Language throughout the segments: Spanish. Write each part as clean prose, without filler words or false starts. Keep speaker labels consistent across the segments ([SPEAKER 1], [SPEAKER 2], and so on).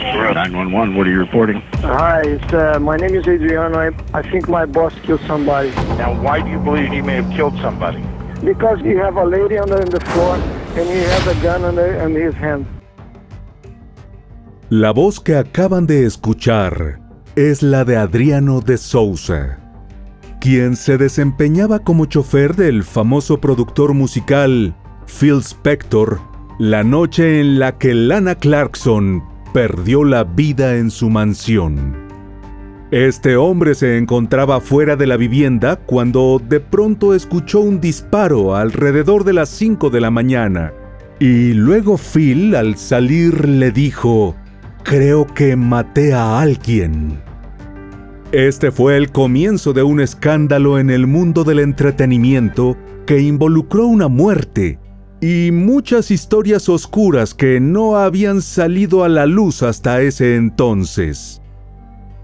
[SPEAKER 1] 911, what are you reporting?
[SPEAKER 2] Hi, my name is Adriano. I think my boss killed somebody.
[SPEAKER 1] Now, why do you believe he may have killed somebody?
[SPEAKER 2] Because you have a lady on the floor and he has a gun in his hand.
[SPEAKER 3] La voz que acaban de escuchar es la de Adriano de Souza, quien se desempeñaba como chofer del famoso productor musical Phil Spector, la noche en la que Lana Clarkson perdió la vida en su mansión. Este hombre se encontraba fuera de la vivienda cuando de pronto escuchó un disparo alrededor de las 5 de la mañana. Y luego Phil, al salir, le dijo: «Creo que maté a alguien». Este fue el comienzo de un escándalo en el mundo del entretenimiento que involucró una muerte y muchas historias oscuras que no habían salido a la luz hasta ese entonces.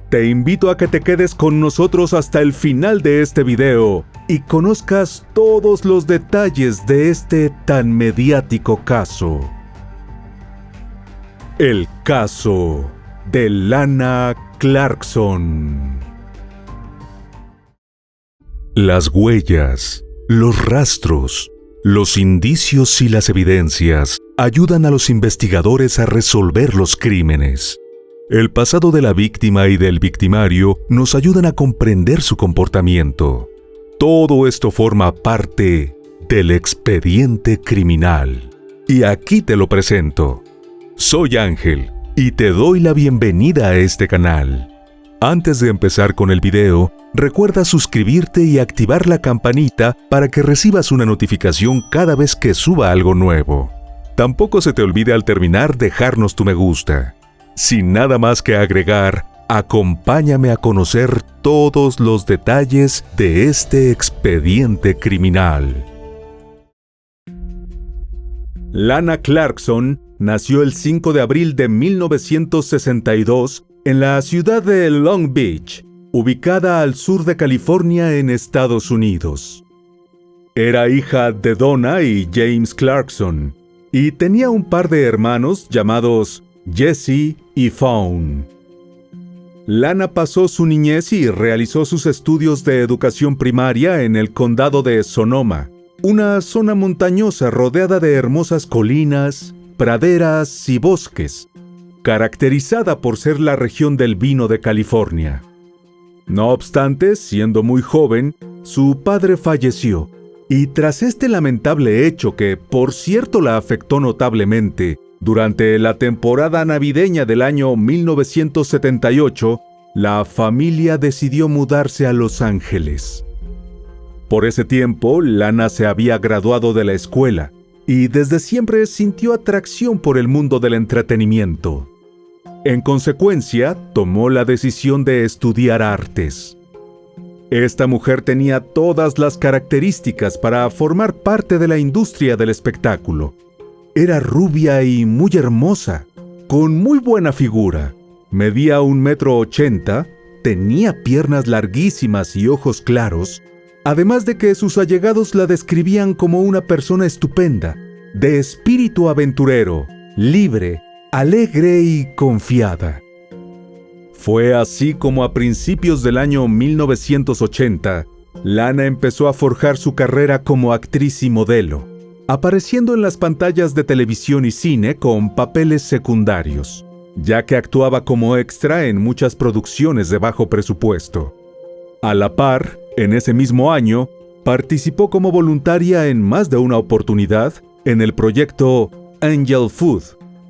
[SPEAKER 3] Te invito a que te quedes con nosotros hasta el final de este video y conozcas todos los detalles de este tan mediático caso. El caso de Lana Clarkson. Las huellas, los rastros, los indicios y las evidencias ayudan a los investigadores a resolver los crímenes. El pasado de la víctima y del victimario nos ayudan a comprender su comportamiento. Todo esto forma parte del expediente criminal. Y aquí te lo presento. Soy Ángel y te doy la bienvenida a este canal. Antes de empezar con el video, recuerda suscribirte y activar la campanita para que recibas una notificación cada vez que suba algo nuevo. Tampoco se te olvide al terminar dejarnos tu me gusta. Sin nada más que agregar, acompáñame a conocer todos los detalles de este expediente criminal. Lana Clarkson nació el 5 de abril de 1962 en la ciudad de Long Beach, ubicada al sur de California en Estados Unidos. Era hija de Donna y James Clarkson, y tenía un par de hermanos llamados Jesse y Fawn. Lana pasó su niñez y realizó sus estudios de educación primaria en el condado de Sonoma, una zona montañosa rodeada de hermosas colinas, praderas y bosques, caracterizada por ser la región del vino de California. No obstante, siendo muy joven, su padre falleció, y tras este lamentable hecho que, por cierto, la afectó notablemente, durante la temporada navideña del año 1978, la familia decidió mudarse a Los Ángeles. Por ese tiempo, Lana se había graduado de la escuela y desde siempre sintió atracción por el mundo del entretenimiento. En consecuencia, tomó la decisión de estudiar artes. Esta mujer tenía todas las características para formar parte de la industria del espectáculo. Era rubia y muy hermosa, con muy buena figura. Medía 1,80 m, tenía piernas larguísimas y ojos claros, además de que sus allegados la describían como una persona estupenda, de espíritu aventurero, libre, alegre y confiada. Fue así como a principios del año 1980, Lana empezó a forjar su carrera como actriz y modelo, apareciendo en las pantallas de televisión y cine con papeles secundarios, ya que actuaba como extra en muchas producciones de bajo presupuesto. A la par, en ese mismo año, participó como voluntaria en más de una oportunidad en el proyecto Angel Food,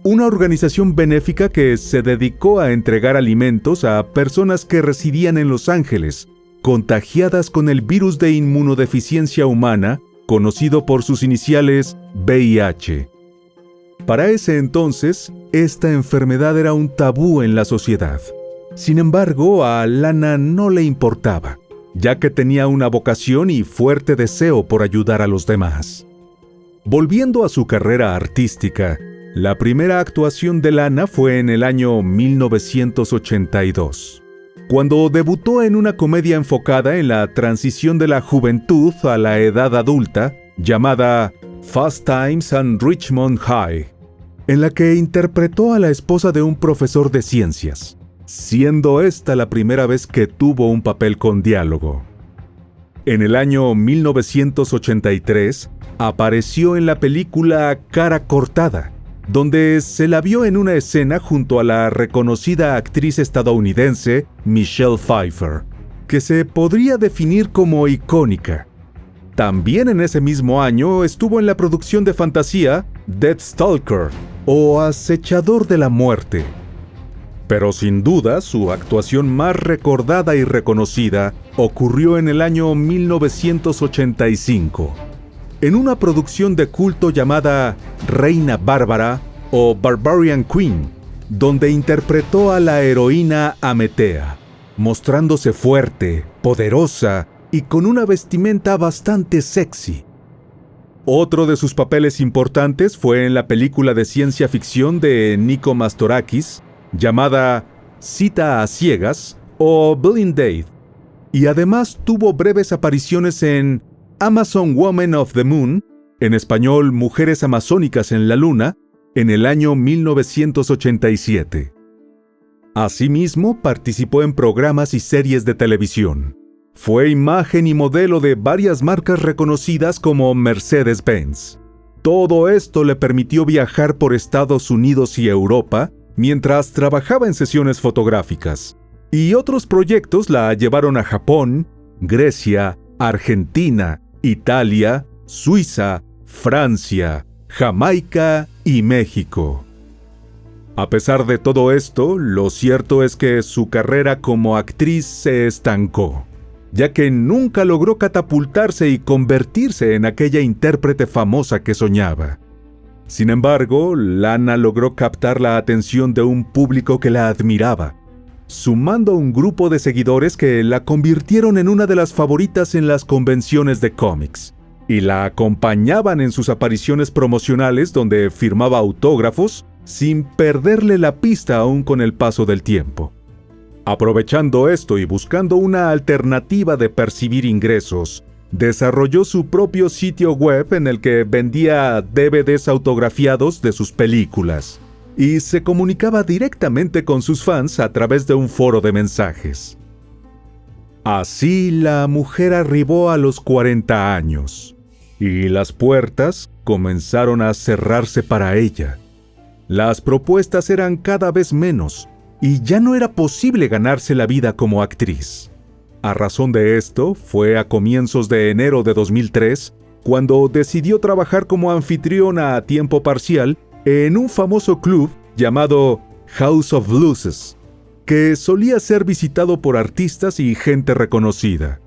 [SPEAKER 3] una organización benéfica que se dedicó a entregar alimentos a personas que residían en Los Ángeles, contagiadas con el virus de inmunodeficiencia humana, conocido por sus iniciales VIH. Para ese entonces, esta enfermedad era un tabú en la sociedad. Sin embargo, a Lana no le importaba, ya que tenía una vocación y fuerte deseo por ayudar a los demás. Volviendo a su carrera artística, la primera actuación de Lana fue en el año 1982, cuando debutó en una comedia enfocada en la transición de la juventud a la edad adulta, llamada Fast Times at Richmond High. en la que interpretó a la esposa de un profesor de ciencias, siendo esta la primera vez que tuvo un papel con diálogo. En el año 1983, apareció en la película Cara Cortada, donde se la vio en una escena junto a la reconocida actriz estadounidense Michelle Pfeiffer, que se podría definir como icónica. También en ese mismo año estuvo en la producción de fantasía Death Stalker o Acechador de la Muerte. Pero sin duda, su actuación más recordada y reconocida ocurrió en el año 1985, en una producción de culto llamada Reina Bárbara o Barbarian Queen, donde interpretó a la heroína Ametea, mostrándose fuerte, poderosa y con una vestimenta bastante sexy. Otro de sus papeles importantes fue en la película de ciencia ficción de Nico Mastorakis, llamada Cita a Ciegas o Blind Date, y además tuvo breves apariciones en Amazon Women of the Moon, en español Mujeres Amazónicas en la Luna, en el año 1987. Asimismo, participó en programas y series de televisión. Fue imagen y modelo de varias marcas reconocidas como Mercedes-Benz. Todo esto le permitió viajar por Estados Unidos y Europa mientras trabajaba en sesiones fotográficas. Y otros proyectos la llevaron a Japón, Grecia, Argentina, Italia, Suiza, Francia, Jamaica y México. A pesar de todo esto, lo cierto es que su carrera como actriz se estancó, ya que nunca logró catapultarse y convertirse en aquella intérprete famosa que soñaba. Sin embargo, Lana logró captar la atención de un público que la admiraba, sumando un grupo de seguidores que la convirtieron en una de las favoritas en las convenciones de cómics, y la acompañaban en sus apariciones promocionales donde firmaba autógrafos sin perderle la pista aún con el paso del tiempo. Aprovechando esto y buscando una alternativa de percibir ingresos, desarrolló su propio sitio web en el que vendía DVDs autografiados de sus películas y se comunicaba directamente con sus fans a través de un foro de mensajes. Así la mujer arribó a los 40 años y las puertas comenzaron a cerrarse para ella. Las propuestas eran cada vez menos y ya no era posible ganarse la vida como actriz. A razón de esto, fue a comienzos de enero de 2003 cuando decidió trabajar como anfitriona a tiempo parcial en un famoso club llamado House of Blues, que solía ser visitado por artistas y gente reconocida,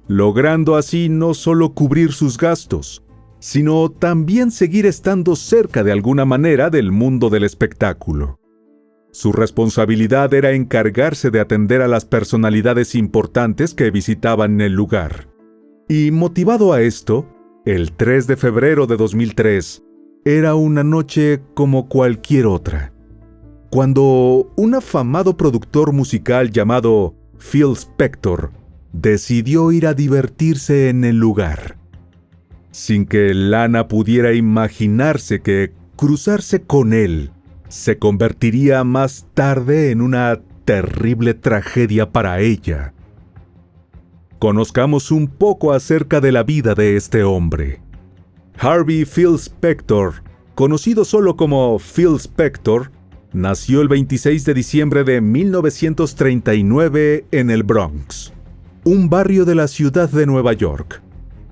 [SPEAKER 3] logrando así no solo cubrir sus gastos, sino también seguir estando cerca de alguna manera del mundo del espectáculo. Su responsabilidad era encargarse de atender a las personalidades importantes que visitaban el lugar. Y motivado a esto, el 3 de febrero de 2003 era una noche como cualquier otra, cuando un afamado productor musical llamado Phil Spector decidió ir a divertirse en el lugar. Sin que Lana pudiera imaginarse que cruzarse con él se convertiría más tarde en una terrible tragedia para ella. Conozcamos un poco acerca de la vida de este hombre. Harvey Phil Spector, conocido solo como Phil Spector, nació el 26 de diciembre de 1939 en el Bronx, un barrio de la ciudad de Nueva York,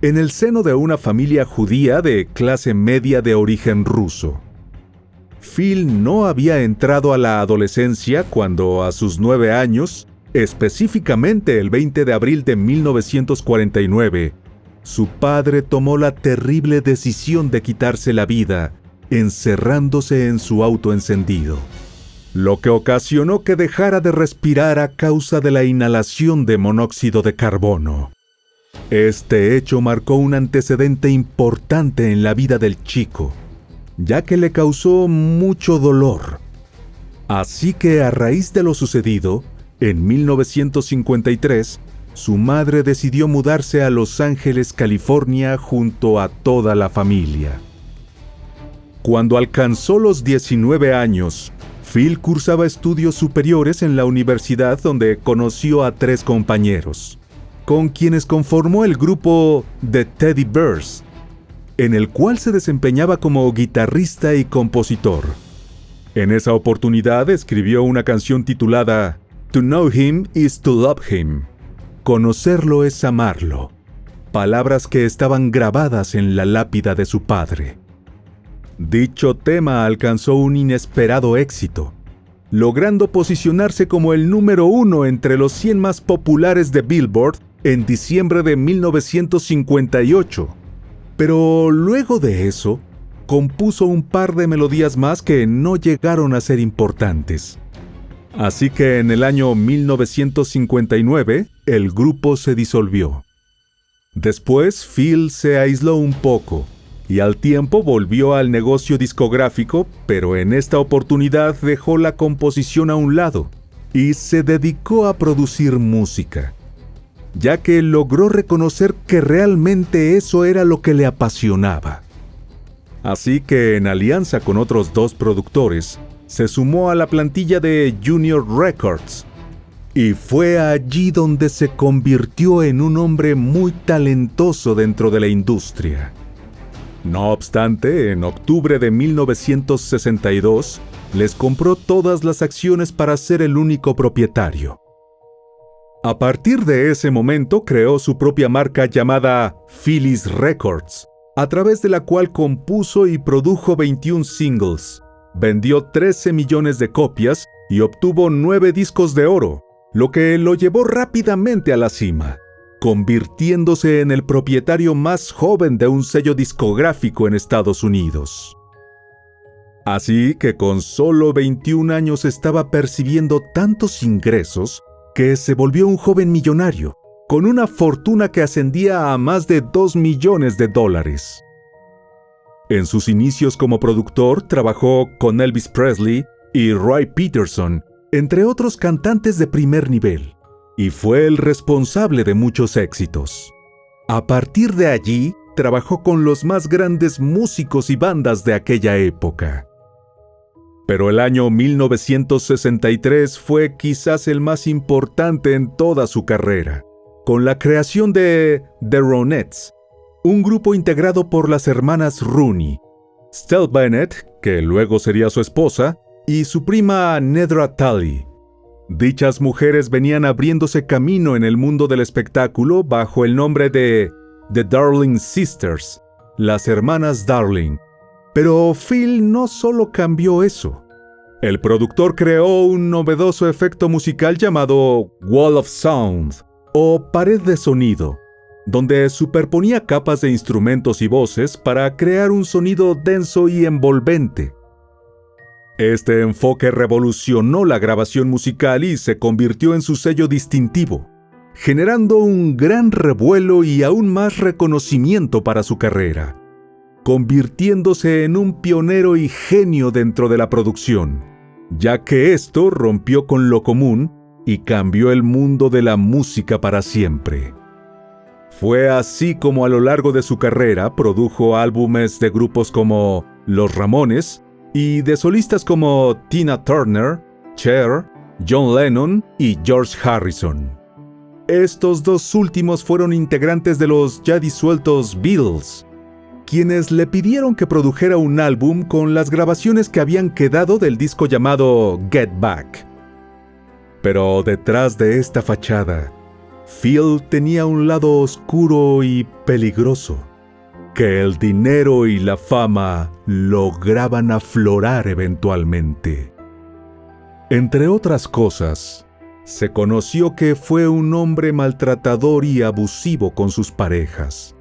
[SPEAKER 3] en el seno de una familia judía de clase media de origen ruso. Phil no había entrado a la adolescencia cuando, a sus 9 años, específicamente el 20 de abril de 1949, su padre tomó la terrible decisión de quitarse la vida, encerrándose en su auto encendido, lo que ocasionó que dejara de respirar a causa de la inhalación de monóxido de carbono. Este hecho marcó un antecedente importante en la vida del chico, ya que le causó mucho dolor. Así que a raíz de lo sucedido, en 1953, su madre decidió mudarse a Los Ángeles, California, junto a toda la familia. Cuando alcanzó los 19 años, Phil cursaba estudios superiores en la universidad donde conoció a 3 compañeros, con quienes conformó el grupo The Teddy Bears, en el cual se desempeñaba como guitarrista y compositor. En esa oportunidad escribió una canción titulada To Know Him is to Love Him. Conocerlo es amarlo. Palabras que estaban grabadas en la lápida de su padre. Dicho tema alcanzó un inesperado éxito, logrando posicionarse como el número 1 entre los 100 más populares de Billboard en diciembre de 1958. Pero luego de eso, compuso un par de melodías más que no llegaron a ser importantes. Así que en el año 1959, el grupo se disolvió. Después, Phil se aisló un poco y al tiempo volvió al negocio discográfico, pero en esta oportunidad dejó la composición a un lado y se dedicó a producir música, ya que logró reconocer que realmente eso era lo que le apasionaba. Así que en alianza con otros 2 productores, se sumó a la plantilla de Junior Records, y fue allí donde se convirtió en un hombre muy talentoso dentro de la industria. No obstante, en octubre de 1962, les compró todas las acciones para ser el único propietario. A partir de ese momento creó su propia marca llamada Phillies Records, a través de la cual compuso y produjo 21 singles, vendió 13 millones de copias y obtuvo 9 discos de oro, lo que lo llevó rápidamente a la cima, convirtiéndose en el propietario más joven de un sello discográfico en Estados Unidos. Así que con solo 21 años estaba percibiendo tantos ingresos que se volvió un joven millonario, con una fortuna que ascendía a más de $2 millones. En sus inicios como productor trabajó con Elvis Presley y Roy Peterson, entre otros cantantes de primer nivel, y fue el responsable de muchos éxitos. A partir de allí, trabajó con los más grandes músicos y bandas de aquella época. Pero el año 1963 fue quizás el más importante en toda su carrera, con la creación de The Ronettes, un grupo integrado por las hermanas Rooney, Stell Bennett, que luego sería su esposa, y su prima Nedra Talley. Dichas mujeres venían abriéndose camino en el mundo del espectáculo bajo el nombre de The Darling Sisters, las hermanas Darling. Pero Phil no solo cambió eso. El productor creó un novedoso efecto musical llamado Wall of Sound, o pared de sonido, donde superponía capas de instrumentos y voces para crear un sonido denso y envolvente. Este enfoque revolucionó la grabación musical y se convirtió en su sello distintivo, generando un gran revuelo y aún más reconocimiento para su carrera, convirtiéndose en un pionero y genio dentro de la producción, ya que esto rompió con lo común y cambió el mundo de la música para siempre. Fue así como a lo largo de su carrera produjo álbumes de grupos como Los Ramones y de solistas como Tina Turner, Cher, John Lennon y George Harrison. Estos 2 últimos fueron integrantes de los ya disueltos Beatles, quienes le pidieron que produjera un álbum con las grabaciones que habían quedado del disco llamado Get Back. Pero detrás de esta fachada, Phil tenía un lado oscuro y peligroso, que el dinero y la fama lograban aflorar eventualmente. Entre otras cosas, se conoció que fue un hombre maltratador y abusivo con sus parejas,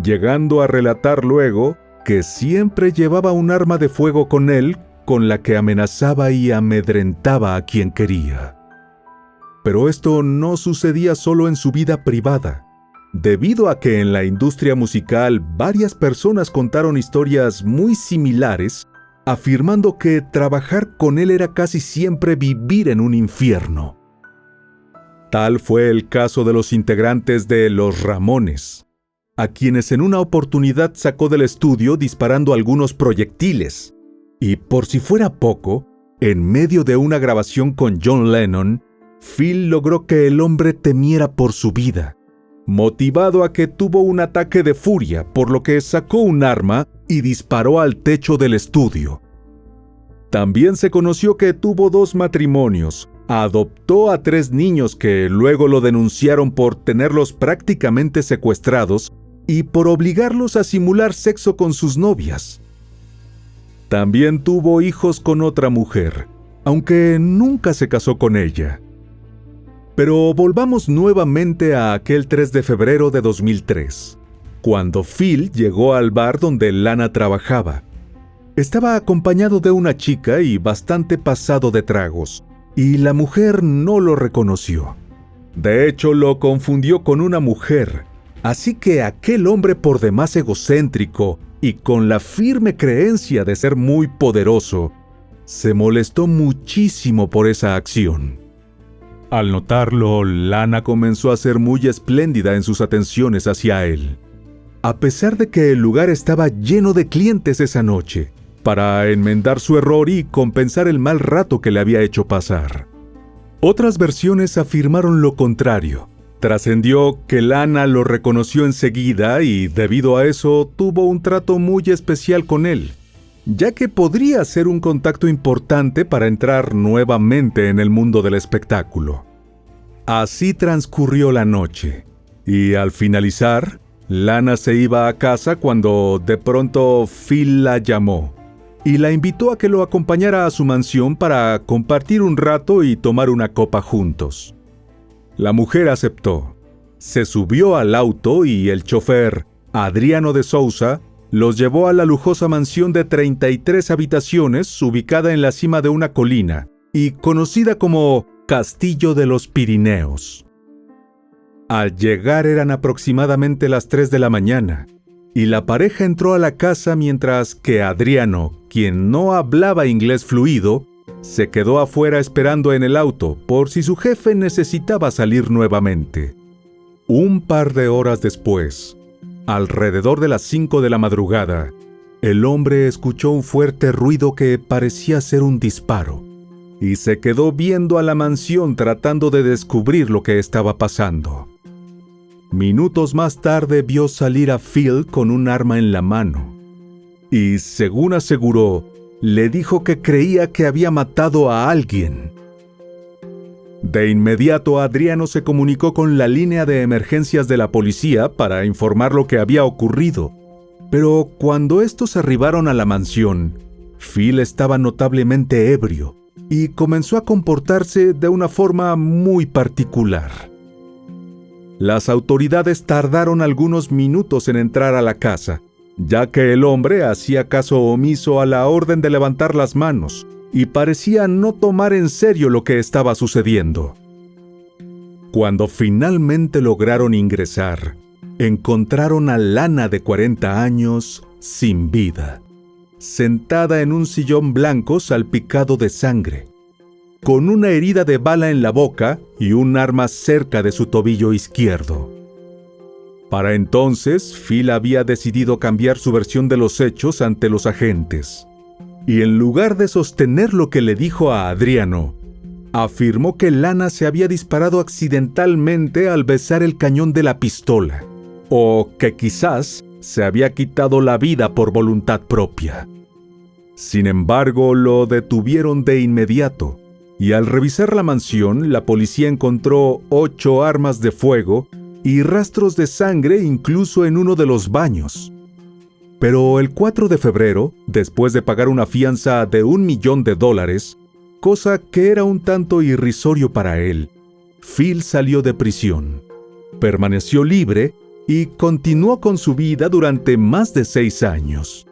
[SPEAKER 3] llegando a relatar luego que siempre llevaba un arma de fuego con él con la que amenazaba y amedrentaba a quien quería. Pero esto no sucedía solo en su vida privada, debido a que en la industria musical varias personas contaron historias muy similares, afirmando que trabajar con él era casi siempre vivir en un infierno. Tal fue el caso de los integrantes de Los Ramones, a quienes en una oportunidad sacó del estudio disparando algunos proyectiles. Y por si fuera poco, en medio de una grabación con John Lennon, Phil logró que el hombre temiera por su vida, motivado a que tuvo un ataque de furia, por lo que sacó un arma y disparó al techo del estudio. También se conoció que tuvo 2 matrimonios, adoptó a 3 niños que luego lo denunciaron por tenerlos prácticamente secuestrados y por obligarlos a simular sexo con sus novias. También tuvo hijos con otra mujer, aunque nunca se casó con ella. Pero volvamos nuevamente a aquel 3 de febrero de 2003, cuando Phil llegó al bar donde Lana trabajaba. Estaba acompañado de una chica y bastante pasado de tragos, y la mujer no lo reconoció. De hecho, lo confundió con una mujer, así que aquel hombre por demás egocéntrico y con la firme creencia de ser muy poderoso, se molestó muchísimo por esa acción. Al notarlo, Lana comenzó a ser muy espléndida en sus atenciones hacia él. A pesar de que el lugar estaba lleno de clientes esa noche, para enmendar su error y compensar el mal rato que le había hecho pasar. Otras versiones afirmaron lo contrario. Trascendió que Lana lo reconoció enseguida y debido a eso tuvo un trato muy especial con él, ya que podría ser un contacto importante para entrar nuevamente en el mundo del espectáculo. Así transcurrió la noche, y al finalizar, Lana se iba a casa cuando de pronto Phil la llamó y la invitó a que lo acompañara a su mansión para compartir un rato y tomar una copa juntos. La mujer aceptó. Se subió al auto y el chofer, Adriano de Souza, los llevó a la lujosa mansión de 33 habitaciones ubicada en la cima de una colina y conocida como Castillo de los Pirineos. Al llegar eran aproximadamente las 3 de la mañana y la pareja entró a la casa mientras que Adriano, quien no hablaba inglés fluido, se quedó afuera esperando en el auto por si su jefe necesitaba salir nuevamente. Un par de horas después, alrededor de las 5 de la madrugada, el hombre escuchó un fuerte ruido que parecía ser un disparo y se quedó viendo a la mansión tratando de descubrir lo que estaba pasando. Minutos más tarde vio salir a Phil con un arma en la mano y, según aseguró, le dijo que creía que había matado a alguien. De inmediato, Adriano se comunicó con la línea de emergencias de la policía para informar lo que había ocurrido. Pero cuando estos arribaron a la mansión, Phil estaba notablemente ebrio y comenzó a comportarse de una forma muy particular. Las autoridades tardaron algunos minutos en entrar a la casa, ya que el hombre hacía caso omiso a la orden de levantar las manos y parecía no tomar en serio lo que estaba sucediendo. Cuando finalmente lograron ingresar, encontraron a Lana de 40 años sin vida, sentada en un sillón blanco salpicado de sangre, con una herida de bala en la boca y un arma cerca de su tobillo izquierdo. Para entonces, Phil había decidido cambiar su versión de los hechos ante los agentes, y en lugar de sostener lo que le dijo a Adriano, afirmó que Lana se había disparado accidentalmente al besar el cañón de la pistola, o que quizás se había quitado la vida por voluntad propia. Sin embargo, lo detuvieron de inmediato, y al revisar la mansión, la policía encontró 8 armas de fuego y rastros de sangre incluso en uno de los baños. Pero el 4 de febrero, después de pagar una fianza de $1 millón, cosa que era un tanto irrisorio para él, Phil salió de prisión, permaneció libre y continuó con su vida durante más de 6 años.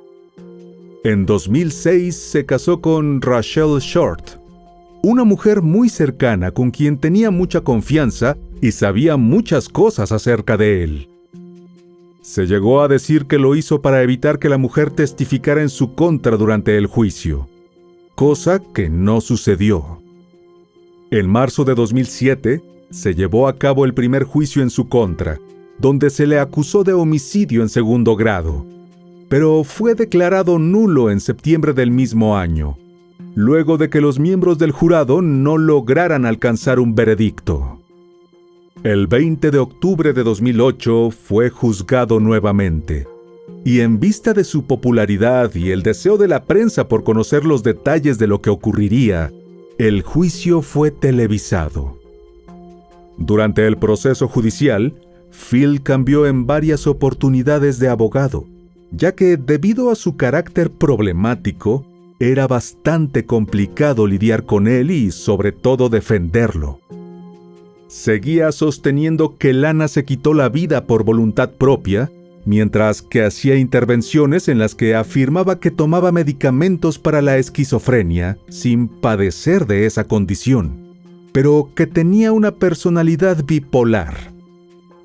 [SPEAKER 3] En 2006 se casó con Rachel Short, una mujer muy cercana con quien tenía mucha confianza y sabía muchas cosas acerca de él. Se llegó a decir que lo hizo para evitar que la mujer testificara en su contra durante el juicio, cosa que no sucedió. En marzo de 2007 se llevó a cabo el primer juicio en su contra, donde se le acusó de homicidio en segundo grado, pero fue declarado nulo en septiembre del mismo año, luego de que los miembros del jurado no lograran alcanzar un veredicto. El 20 de octubre de 2008 fue juzgado nuevamente, y en vista de su popularidad y el deseo de la prensa por conocer los detalles de lo que ocurriría, el juicio fue televisado. Durante el proceso judicial, Phil cambió en varias oportunidades de abogado, ya que debido a su carácter problemático, era bastante complicado lidiar con él y sobre todo defenderlo. Seguía sosteniendo que Lana se quitó la vida por voluntad propia, mientras que hacía intervenciones en las que afirmaba que tomaba medicamentos para la esquizofrenia sin padecer de esa condición, pero que tenía una personalidad bipolar.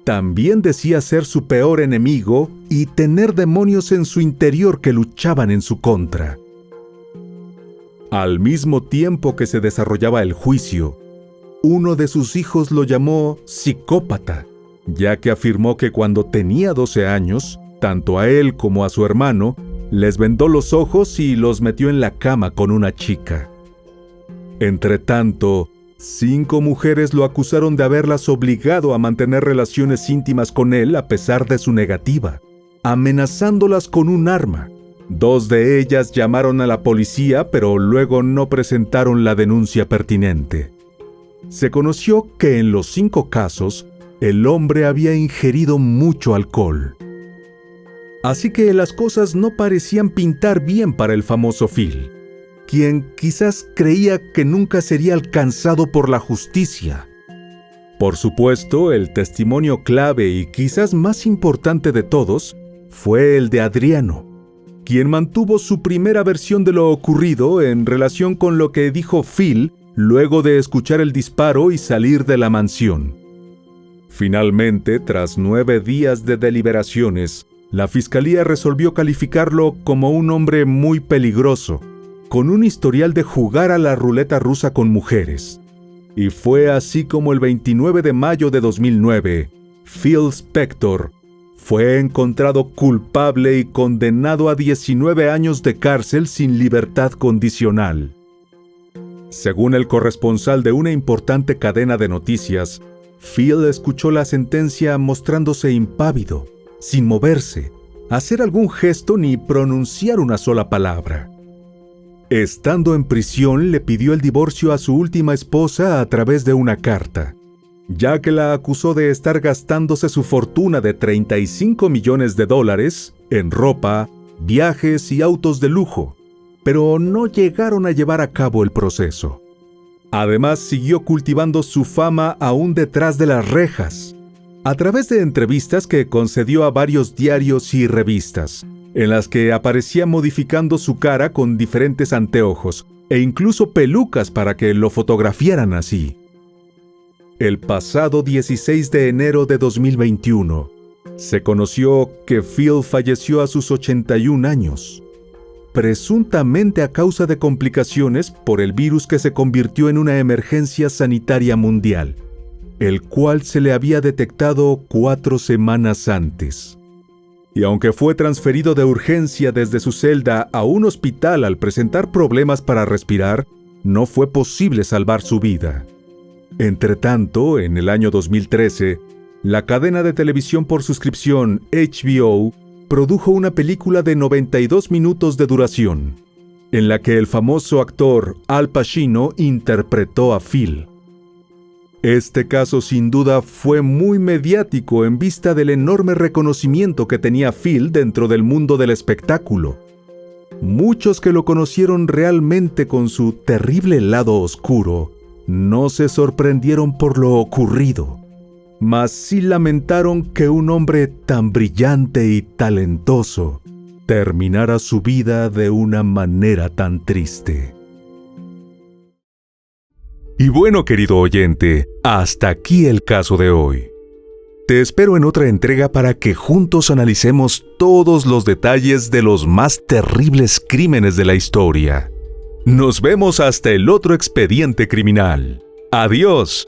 [SPEAKER 3] También decía ser su peor enemigo y tener demonios en su interior que luchaban en su contra. Al mismo tiempo que se desarrollaba el juicio, uno de sus hijos lo llamó psicópata, ya que afirmó que cuando tenía 12 años, tanto a él como a su hermano, les vendó los ojos y los metió en la cama con una chica. Entretanto, 5 mujeres lo acusaron de haberlas obligado a mantener relaciones íntimas con él a pesar de su negativa, amenazándolas con un arma. 2 de ellas llamaron a la policía, pero luego no presentaron la denuncia pertinente. Se conoció que en los 5 casos, el hombre había ingerido mucho alcohol. Así que las cosas no parecían pintar bien para el famoso Phil, quien quizás creía que nunca sería alcanzado por la justicia. Por supuesto, el testimonio clave y quizás más importante de todos fue el de Adriano, quien mantuvo su primera versión de lo ocurrido en relación con lo que dijo Phil luego de escuchar el disparo y salir de la mansión. Finalmente, tras 9 días de deliberaciones, la fiscalía resolvió calificarlo como un hombre muy peligroso, con un historial de jugar a la ruleta rusa con mujeres. Y fue así como el 29 de mayo de 2009, Phil Spector fue encontrado culpable y condenado a 19 años de cárcel sin libertad condicional. Según el corresponsal de una importante cadena de noticias, Phil escuchó la sentencia mostrándose impávido, sin moverse, hacer algún gesto ni pronunciar una sola palabra. Estando en prisión, le pidió el divorcio a su última esposa a través de una carta, ya que la acusó de estar gastándose su fortuna de $35 millones en ropa, viajes y autos de lujo, pero no llegaron a llevar a cabo el proceso. Además, siguió cultivando su fama aún detrás de las rejas, a través de entrevistas que concedió a varios diarios y revistas, en las que aparecía modificando su cara con diferentes anteojos e incluso pelucas para que lo fotografiaran así. El pasado 16 de enero de 2021, se conoció que Phil falleció a sus 81 años, presuntamente a causa de complicaciones por el virus que se convirtió en una emergencia sanitaria mundial, el cual se le había detectado 4 semanas antes. Y aunque fue transferido de urgencia desde su celda a un hospital al presentar problemas para respirar, no fue posible salvar su vida. Entretanto, en el año 2013, la cadena de televisión por suscripción HBO produjo una película de 92 minutos de duración, en la que el famoso actor Al Pacino interpretó a Phil. Este caso sin duda fue muy mediático en vista del enorme reconocimiento que tenía Phil dentro del mundo del espectáculo. Muchos que lo conocieron realmente con su terrible lado oscuro no se sorprendieron por lo ocurrido, mas sí lamentaron que un hombre tan brillante y talentoso terminara su vida de una manera tan triste. Y bueno, querido oyente, hasta aquí el caso de hoy. Te espero en otra entrega para que juntos analicemos todos los detalles de los más terribles crímenes de la historia. Nos vemos hasta el otro expediente criminal. ¡Adiós!